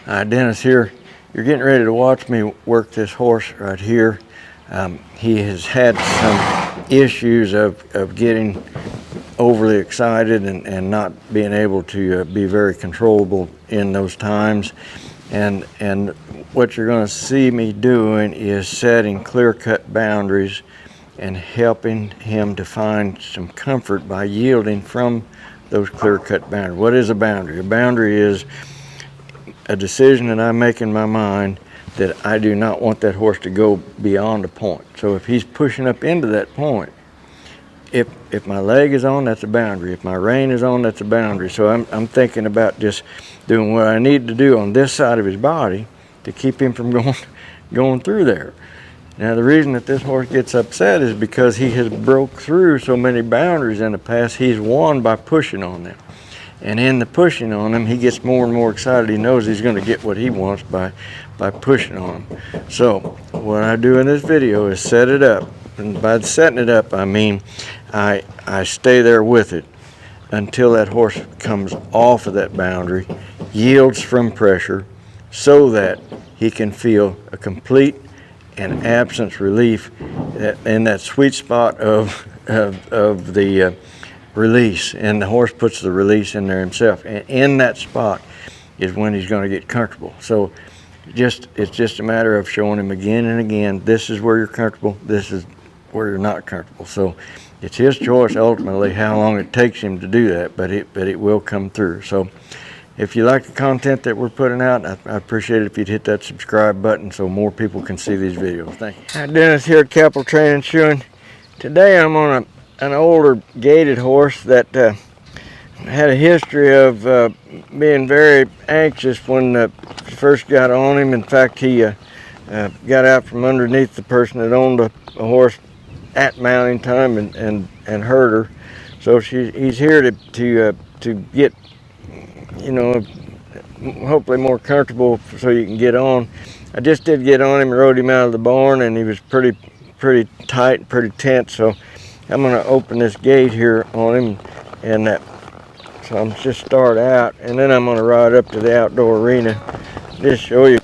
Dennis here. You're getting ready to watch me work this horse right here. He has had some issues of getting overly excited and not being able to be very controllable in those times. And what you're going to see me doing is setting clear-cut boundaries and helping him to find some comfort by yielding from those clear-cut boundaries. What is a boundary? A boundary is a decision that I make in my mind that I do not want that horse to go beyond a point. So if he's pushing up into that point, if my leg is on, that's a boundary. If my rein is on, that's a boundary. So I'm thinking about just doing what I need to do on this side of his body to keep him from going through there. Now the reason that this horse gets upset is because he has broke through so many boundaries in the past. He's won by pushing on them. And in the pushing on him, he gets more and more excited. He knows he's going to get what he wants by pushing on him. So what I do in this video is set it up. And by setting it up, I mean I stay there with it until that horse comes off of that boundary, yields from pressure, so that he can feel a complete and absence relief in that sweet spot of the release, and the horse puts the release in there himself, and in that spot is when he's going to get comfortable. So it's just a matter of showing him again and again, this is where you're comfortable, this is where you're not comfortable. So it's his choice ultimately how long it takes him to do that, but it will come through. So if you like the content that we're putting out, I appreciate it if you'd hit that subscribe button so more people can see these videos. Thank you. Hi, Dennis here at Capital Training Shoeing. Today I'm on an older gaited horse that had a history of being very anxious when first got on him. In fact, he got out from underneath the person that owned a horse at mounting time and hurt her. So he's here to get, you know, hopefully more comfortable so you can get on. I just did get on him and rode him out of the barn, and he was pretty tight and pretty tense. So I'm going to open this gate here on him, and so I'm just start out, and then I'm going to ride up to the outdoor arena, just show you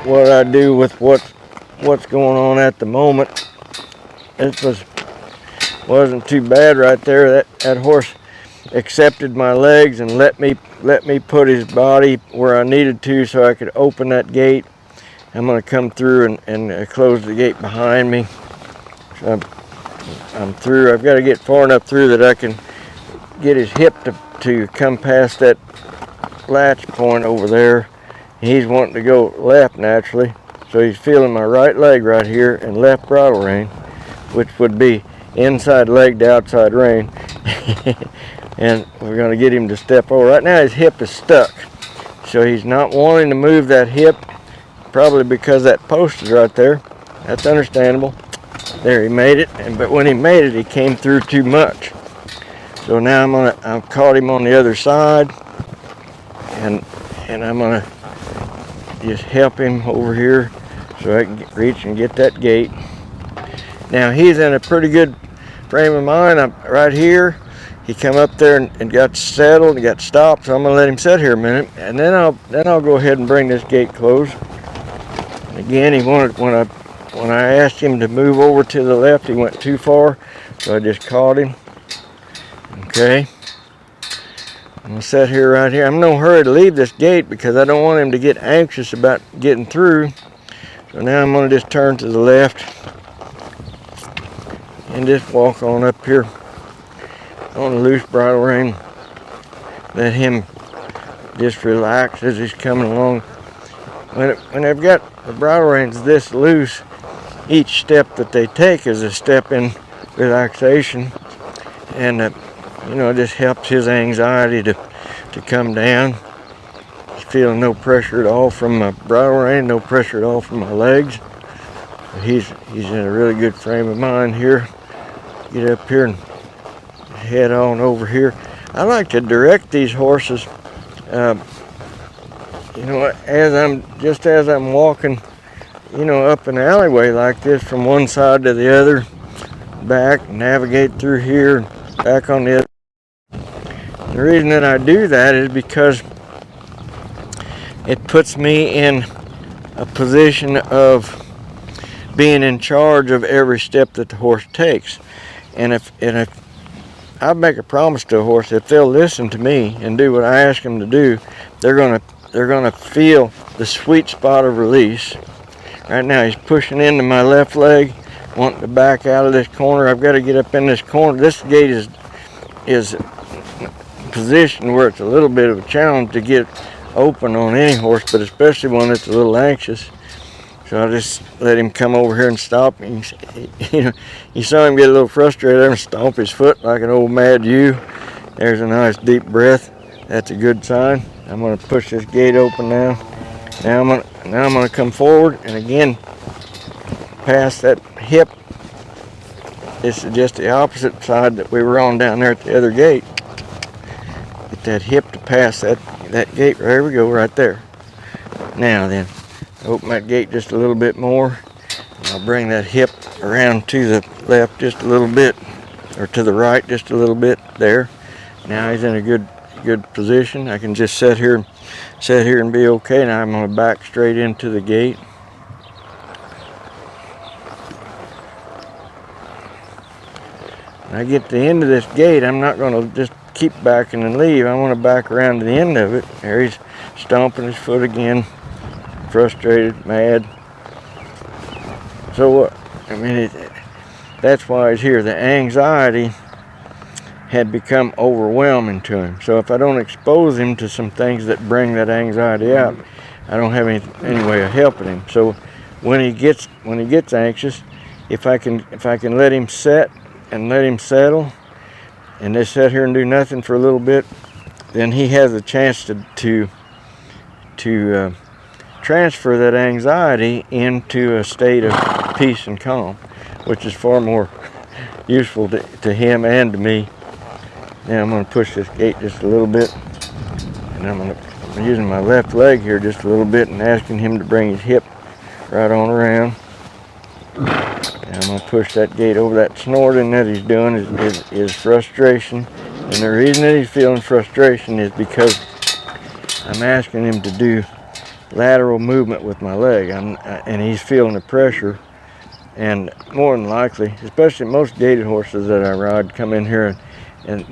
what I do with what's going on at the moment. This wasn't too bad right there. That horse accepted my legs and let me put his body where I needed to so I could open that gate. I'm going to come through and close the gate behind me. So I'm through. I've got to get far enough through that I can get his hip to come past that latch point over there. He's wanting to go left naturally, so he's feeling my right leg right here and left bridle rein, which would be inside leg to outside rein. And we're going to get him to step over. Right now his hip is stuck, so he's not wanting to move that hip, probably because that post is right there. That's understandable. There, he made it, but when he made it, he came through too much. So now I've caught him on the other side, and I'm gonna just help him over here so I can reach and get that gate. Now he's in a pretty good frame of mind. I'm right here. He come up there and got settled and got stopped, so I'm gonna let him sit here a minute, and then I'll go ahead and bring this gate closed. And again, he wanted when I asked him to move over to the left, he went too far, so I just caught him. Okay, I'm gonna sit here right here. I'm in no hurry to leave this gate because I don't want him to get anxious about getting through. So now I'm gonna just turn to the left and just walk on up here on a loose bridle rein. Let him just relax as he's coming along. When they've got the bridle reins this loose, each step that they take is a step in relaxation, and you know, it just helps his anxiety to come down. He's feeling no pressure at all from my bridle rein, no pressure at all from my legs. He's in a really good frame of mind here. Get up here and head on over here. I like to direct these horses, you know, as I'm walking, you know, up an alleyway like this from one side to the other, back, navigate through here, back on the other. The reason that I do that is because it puts me in a position of being in charge of every step that the horse takes. And if I make a promise to a horse, if they'll listen to me and do what I ask them to do, they're gonna feel the sweet spot of release. Right now he's pushing into my left leg, wanting to back out of this corner. I've got to get up in this corner. This gate is positioned where it's a little bit of a challenge to get open on any horse, but especially one that's a little anxious. So I just let him come over here and stop. You saw him get a little frustrated and stomp his foot like an old mad ewe. There's a nice deep breath. That's a good sign. I'm going to push this gate open now. Now I'm going to come forward and again past that hip. This is just the opposite side that we were on down there at the other gate. Get that hip to pass that gate. There we go, right there. Now then, open that gate just a little bit more. I'll bring that hip around to the left just a little bit, or to the right just a little bit. There. Now he's in a good position. I can just sit here and be okay. Now I'm going to back straight into the gate. When I get to the end of this gate, I'm not going to just keep backing and leave. I want to back around to the end of it. There he's stomping his foot again, frustrated, mad. So what? I mean, that's why he's here. The anxiety had become overwhelming to him. So if I don't expose him to some things that bring that anxiety out, I don't have any way of helping him. So when he gets anxious, if I can let him set and let him settle, and just sit here and do nothing for a little bit, then he has a chance to transfer that anxiety into a state of peace and calm, which is far more useful to him and to me. Now I'm going to push this gate just a little bit, and I'm using my left leg here just a little bit and asking him to bring his hip right on around. And I'm going to push that gate over. That snorting that he's doing is frustration. And the reason that he's feeling frustration is because I'm asking him to do lateral movement with my leg. And he's feeling the pressure. And more than likely, especially most gaited horses that I ride come in here, and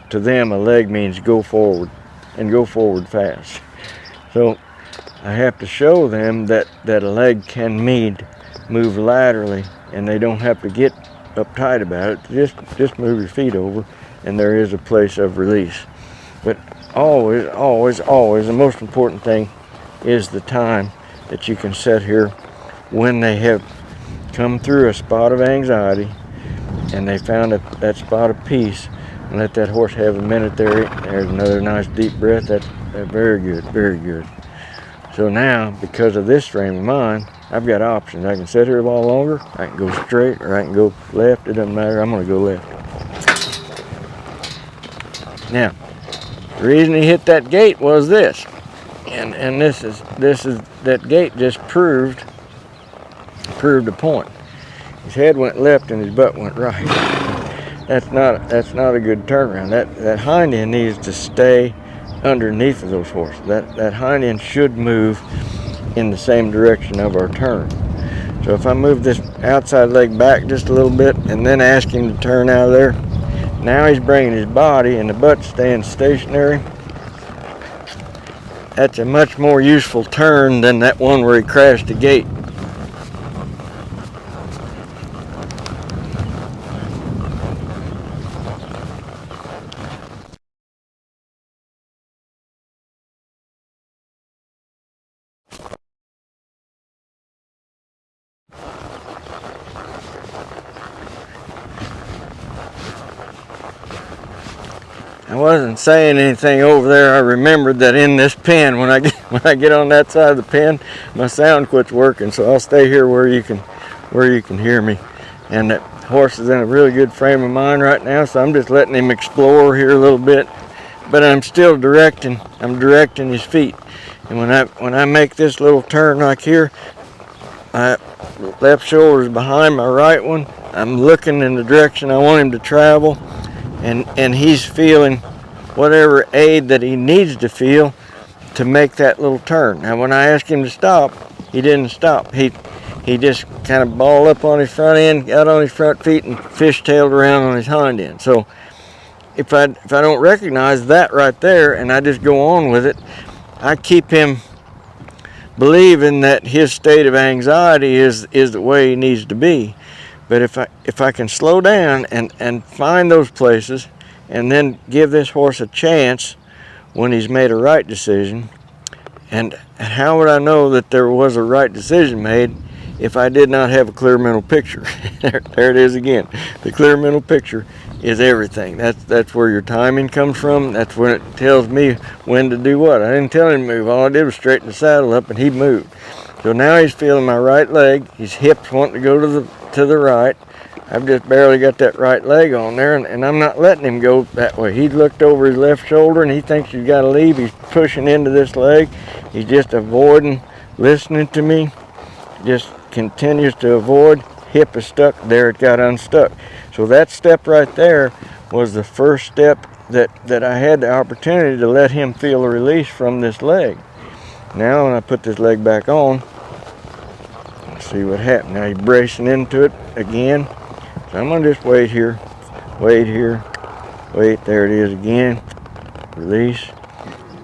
to them a leg means go forward, and go forward fast. So I have to show them that a leg can move laterally, and they don't have to get uptight about it. Just move your feet over, and there is a place of release. But always, the most important thing is the time that you can sit here when they have come through a spot of anxiety and they found that spot of peace, and let that horse have a minute there. There's another nice deep breath. That's very good, very good. So now, because of this frame of mind, I've got options. I can sit here a while longer, I can go straight, or I can go left. It doesn't matter. I'm going to go left. Now, the reason he hit that gate was this, and this is that gate just proved a point. His head went left and his butt went right. That's not a good turnaround. That hind end needs to stay underneath of those horses. That hind end should move in the same direction of our turn. So if I move this outside leg back just a little bit and then ask him to turn out of there, now he's bringing his body and the butt staying stationary. That's a much more useful turn than that one where he crashed the gate. I wasn't saying anything over there. I remembered that in this pen, when I get on that side of the pen, my sound quits working. So I'll stay here where you can hear me. And that horse is in a really good frame of mind right now, so I'm just letting him explore here a little bit. But I'm still directing. I'm directing his feet. And when I make this little turn like here, my left shoulder is behind my right one. I'm looking in the direction I want him to travel. And he's feeling whatever aid that he needs to feel to make that little turn. Now when I asked him to stop, he didn't stop. He just kind of balled up on his front end, got on his front feet, and fishtailed around on his hind end. So if I don't recognize that right there and I just go on with it, I keep him believing that his state of anxiety is the way he needs to be. But if I can slow down and find those places and then give this horse a chance when he's made a right decision, and how would I know that there was a right decision made if I did not have a clear mental picture? There it is again. The clear mental picture is everything. That's where your timing comes from. That's when it tells me when to do what. I didn't tell him to move. All I did was straighten the saddle up and he moved. So now he's feeling my right leg. His hips wanting to go to the right. I've just barely got that right leg on there, and I'm not letting him go that way. He looked over his left shoulder and he thinks he's got to leave. He's pushing into this leg. He's just avoiding listening to me. Just continues to avoid. Hip is stuck. There it got unstuck. So that step right there was the first step that I had the opportunity to let him feel a release from this leg. Now when I put this leg back on, let's see what happened. Now he's bracing into it again. So I'm going to just wait here, wait. There it is again. Release.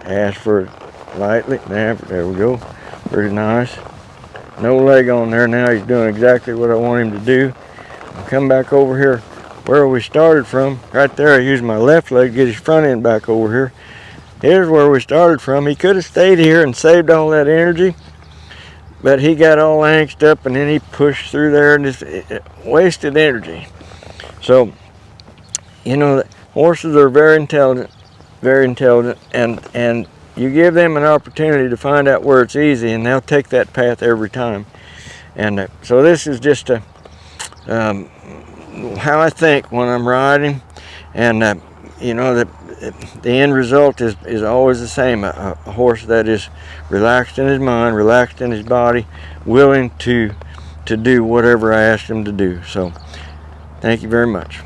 Ask for it lightly. There we go. Pretty nice. No leg on there. Now he's doing exactly what I want him to do. I'll come back over here where we started from. Right there I used my left leg to get his front end back over here. Here's where we started from. He could have stayed here and saved all that energy, but he got all angst up and then he pushed through there and just wasted energy. So, you know, horses are very intelligent, and you give them an opportunity to find out where it's easy, and they'll take that path every time. And so this is just how I think when I'm riding, and you know, the end result is always the same. A horse that is relaxed in his mind, relaxed in his body, willing to do whatever I ask him to do. So thank you very much.